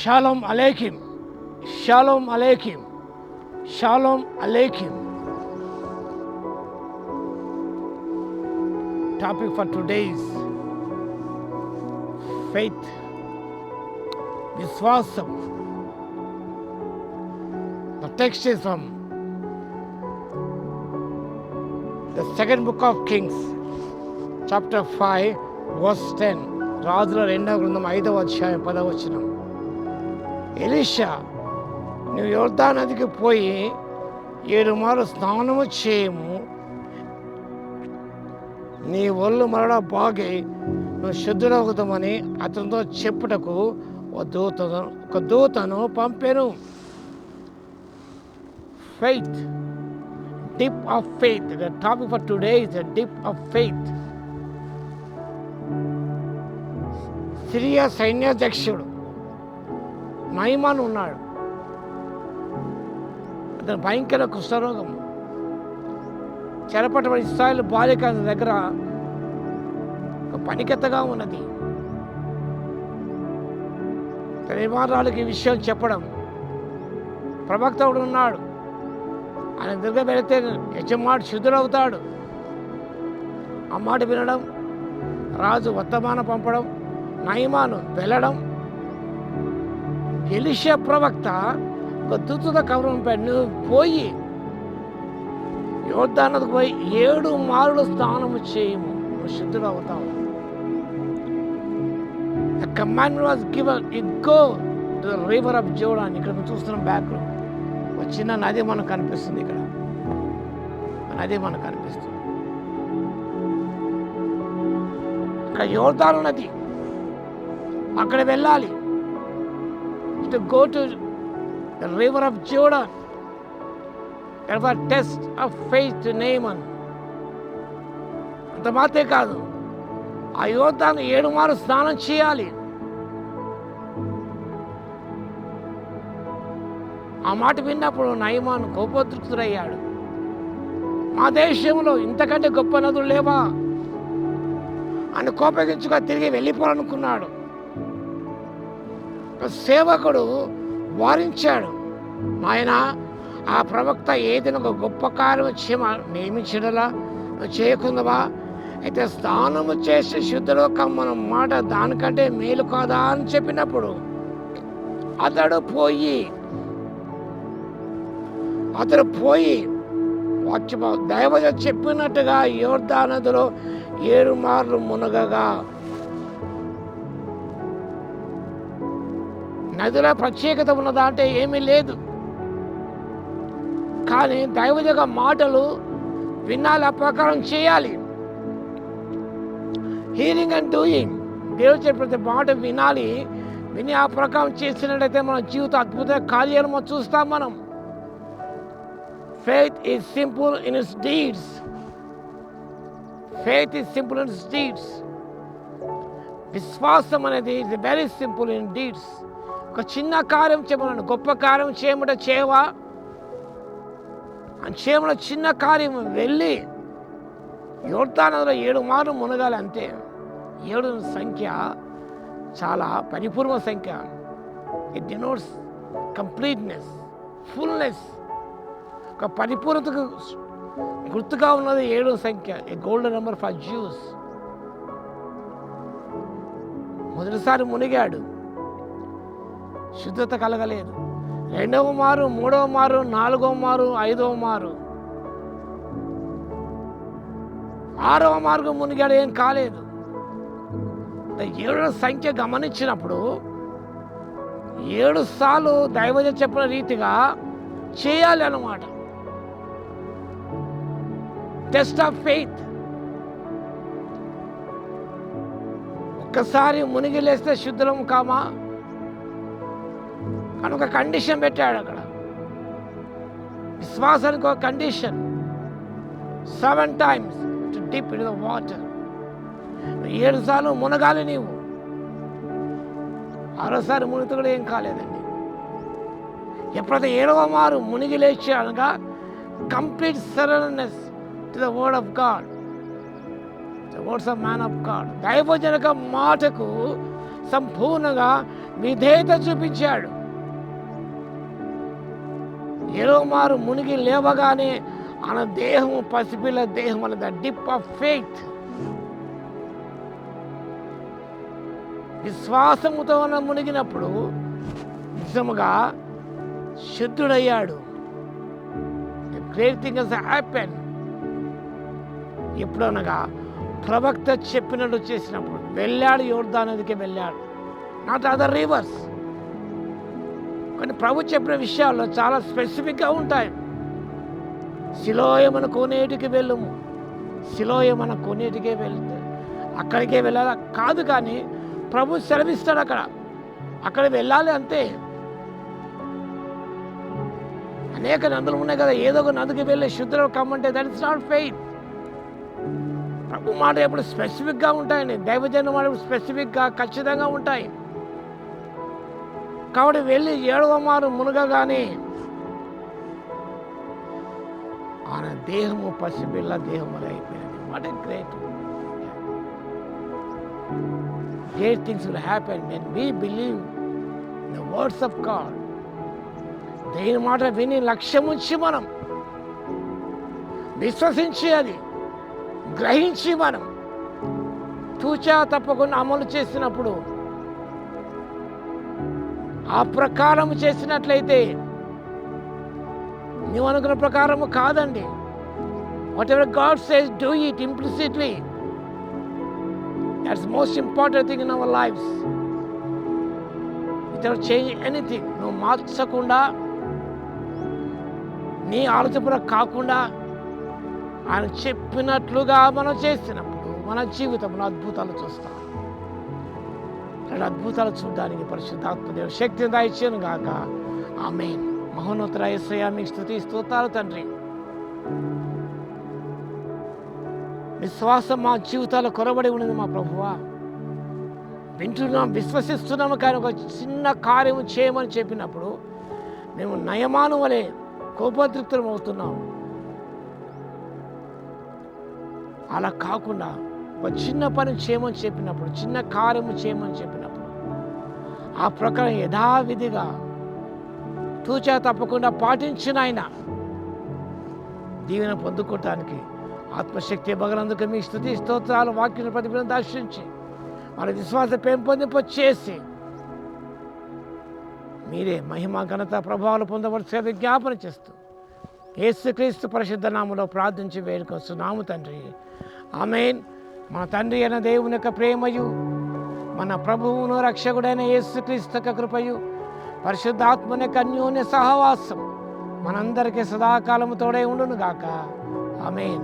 Shalom Aleichem. Shalom Aleichem. Shalom Aleichem. Topic for today is faith, Viswasam. The text is from the second book of Kings, chapter 5, verse 10. రాజుల రెండవ గ్రంథం 5వ అధ్యాయం 10వ వచనం. Elisha, నువ్వు యోర్దాను నదికి పోయి 7 మార్లు స్నానము చేయము, నీ ఒళ్ళు మరలా బాగి నువ్వు శుద్ధుడవుతామని అతనితో చెప్పుటకు ఒక దూతను పంపెను. Faith, dip of faith. The topic for today is the dip of faith. Syria సైన్యాధ్యక్షుడు నయమాను ఉన్నాడు. అతను భయంకర కుష్ఠరోగం. చెరపట్టబడి ఇశ్రాయేలు బాలిక దగ్గర ఒక పనికెత్తగా ఉన్నది. తన యజమానురాలికి ఈ విషయం చెప్పడం, ప్రవక్తడు ఉన్నాడు, ఆయన దగ్గర వెళితే యజమానుడు శుద్ధుడవుతాడు. ఆ మాట వినడం, రాజు వర్తమానం పంపడం, నయమాను వెళ్ళడం. ఎలీషా ప్రవక్త ఒక దూతతో కబురు పంపాడు, నువ్వు పోయి యోర్దానుకు పోయి 7 మార్లు స్నానము చేయము, నువ్వు శుద్ధుడు అవుతావు. The commandment was given, you go to the river of Jordan. ఇక్కడ చూస్తున్నాం బ్యాక్లో ఒక చిన్న నది మనకు కనిపిస్తుంది. ఇక్కడ నది మనకు కనిపిస్తుంది. ఇక్కడ యోర్దాను నది, అక్కడ వెళ్ళాలి. To go to the river of Jordan. There was a test of faith to Naaman. అంత మాత్రమే కాదు, ఆ యోర్దాను 7 మార్లు స్నానం చేయాలి. ఆ మాట విన్నప్పుడు నయమాను కోపోద్రిక్తుడయ్యాడు. మా దేశంలో ఇంతకంటే గొప్ప నదులు లేవా అని కోపగించుగా తిరిగి వెళ్ళిపోవాలనుకున్నాడు. సేవకుడు వారించాడు, నాయనా, ఆ ప్రవక్త ఏదైనా ఒక గొప్ప కార్యం నియమించడలా చేయకుందవా? అయితే స్నానము చేసి శుద్ధుడు కమ్మన మాట దానికంటే మేలు కాదా అని చెప్పినప్పుడు అతడు పోయి దైవజ చెప్పినట్టుగా యోర్దాను నదిలో 7 మార్లు మునగగా. నదిలో ప్రత్యేకత ఉన్నదా అంటే ఏమీ లేదు, కానీ దైవజగ మాటలు వినాలి, ఆ ప్రకారం చేయాలి. Hearing and doing. దేవుడు చెప్పిన మాట వినాలి, విని ఆ ప్రకారం చేసినట్టయితే మన జీవితం అద్భుతమైన కార్యాలు మనం చూస్తాం. మనం faith is simple in its deeds. Faith is simple in its deeds. విశ్వాసం అనేది is very simple in deeds. ఒక చిన్న కార్యం చేయమన్నాడు, గొప్ప కార్యం చేయమంటే చేయవా అని చేయమన్న చిన్న కార్యం వెళ్ళి యోర్దాను నదిలో 7 మార్లు మునగాలి అంతే. 7 సంఖ్య చాలా పరిపూర్ణ సంఖ్య. It denotes completeness, fullness. ఒక పరిపూర్ణతకు గుర్తుగా ఉన్నది 7 సంఖ్య. A golden number for juice. మొదటిసారి మునిగాడు, శుద్ధత కలగలేదు. 2వ మారు, 3వ మారు, 4వ మారు, 5వ మారు, 6వ మార్గం మునిగాడు, ఏం కాలేదు. 7 సంఖ్య గమనించినప్పుడు 7 సార్లు దైవజ చెప్పిన రీతిగా చేయాలి అన్నమాట. Test of faith. ఒక్కసారి మునిగి లేస్తే శుద్ధులం కామా కనుక కండిషన్ పెట్టాడు అక్కడ. విశ్వాసానికి ఒక condition, 7 times to dip in the water. 7 సార్లు మునగాలి నీవు. 6వసారి మునిగితే కూడా ఏం కాలేదండి. ఎప్పుడైతే 7వ మారు మునిగి లేచి అనగా complete surrenderness to the word of God, the words of man of God. దైవజనక మాటకు సంపూర్ణంగా విధేయత చూపించాడు. ఏడో మారు మునిగి లేవగానే ఆయన దేహము పసిపిల్ల దేహం అన్న ద డిప్ ఆఫ్ ఫెయిత్, విశ్వాసముతో మునిగినప్పుడు నిజముగా శుద్ధుడయ్యాడు. Great thing has happen. ఎప్పుడనగా ప్రవక్త చెప్పినట్టు చేసినప్పుడు వెళ్ళాడు, యోర్దాను నదికి వెళ్ళాడు, నాట్ అదర్ రివర్స్. కానీ ప్రభు చెప్పిన విషయాల్లో చాలా స్పెసిఫిక్గా ఉంటాయి. సిలోయ మన కోనేటికి వెళ్ళము, సిలోయ మన కోనేటికే వెళ్తే అక్కడికే వెళ్ళాలా కాదు, కానీ ప్రభు సెలవిస్తాడు అక్కడ వెళ్ళాలి అంతే. అనేక నదులు ఉన్నాయి కదా, ఏదో ఒక నదికి వెళ్ళి శుద్ధులు కమ్మంటే దట్ ఇస్ నాట్ ఫెయిత్. ప్రభు మాట ఎప్పుడు స్పెసిఫిక్గా ఉంటాయండి, దైవజనం మాట స్పెసిఫిక్గా ఖచ్చితంగా ఉంటాయి. కాబట్టి వెళ్ళి 7వ మారు మునగగానే ఆయన దేహము పసిపిల్ల దేహము అయిపోయింది. What a great things will happen when we believe the words of God. దేని మాట విని లక్ష్యముంచి మనం విశ్వసించి అది గ్రహించి మనం తూచా తప్పకుండా అమలు చేసినప్పుడు, ఆ ప్రకారం చేసినట్లయితే, నువ్వు అనుకున్న ప్రకారము కాదండి. Whatever God says do it implicitly. That's most important thing in our lives. Without changing anything. నువ్వు మార్చకుండా, నీ ఆలోచన కాకుండా ఆయన చెప్పినట్లుగా మనం చేసినప్పుడు మన జీవితంలో అద్భుతాలు చూస్తాం. అద్భుతాలు చూడడానికి పరిశుద్ధాత్మ దేవుడు శక్తిని దయచేయను గాక. ఆమేన్. మహోన్నతుడ యేసయ్యా, మీకు స్తుతి స్తోత్రాలు తండ్రి. విశ్వాసం మా జీవితాలు కొరబడి ఉన్నది మా ప్రభువా. వింటున్నాం, విశ్వసిస్తున్నాము, కానీ ఒక చిన్న కార్యం చేయమని చెప్పినప్పుడు మేము నయమాను వలె కోపతృప్తులం అవుతున్నాం. అలా కాకుండా ఒక చిన్న పని చేయమని చెప్పినప్పుడు, చిన్న కార్యము చేయమని చెప్పినప్పుడు ఆ ప్రకారం యథావిధిగా తూచా తప్పకుండా పాటించిన ఆయన దీవెన పొందుకోవటానికి ఆత్మశక్తి బగలందుకు మీ స్తుతి స్తోత్రాలు వాక్యం ప్రతిఫలం దర్శించి మన విశ్వాస పెంపొందింప చేసి మీరే మహిమ ఘనత ప్రభావాలు పొందవలసిన విజ్ఞాపన చేస్తూ యేసుక్రీస్తు పరిశుద్ధ నామములో ప్రార్థించి వేడుకొస్తున్నాము తండ్రి. ఆమేన్. మన తండ్రి అయిన దేవుని యొక్క ప్రేమయు, మన ప్రభువును రక్షకుడైన యేసుక్రీస్తు యొక్క కృపయు, పరిశుద్ధాత్మని యొక్క అన్యోన్య సహవాసం మనందరికీ సదాకాలము తోడై ఉండును గాక. ఆమేన్.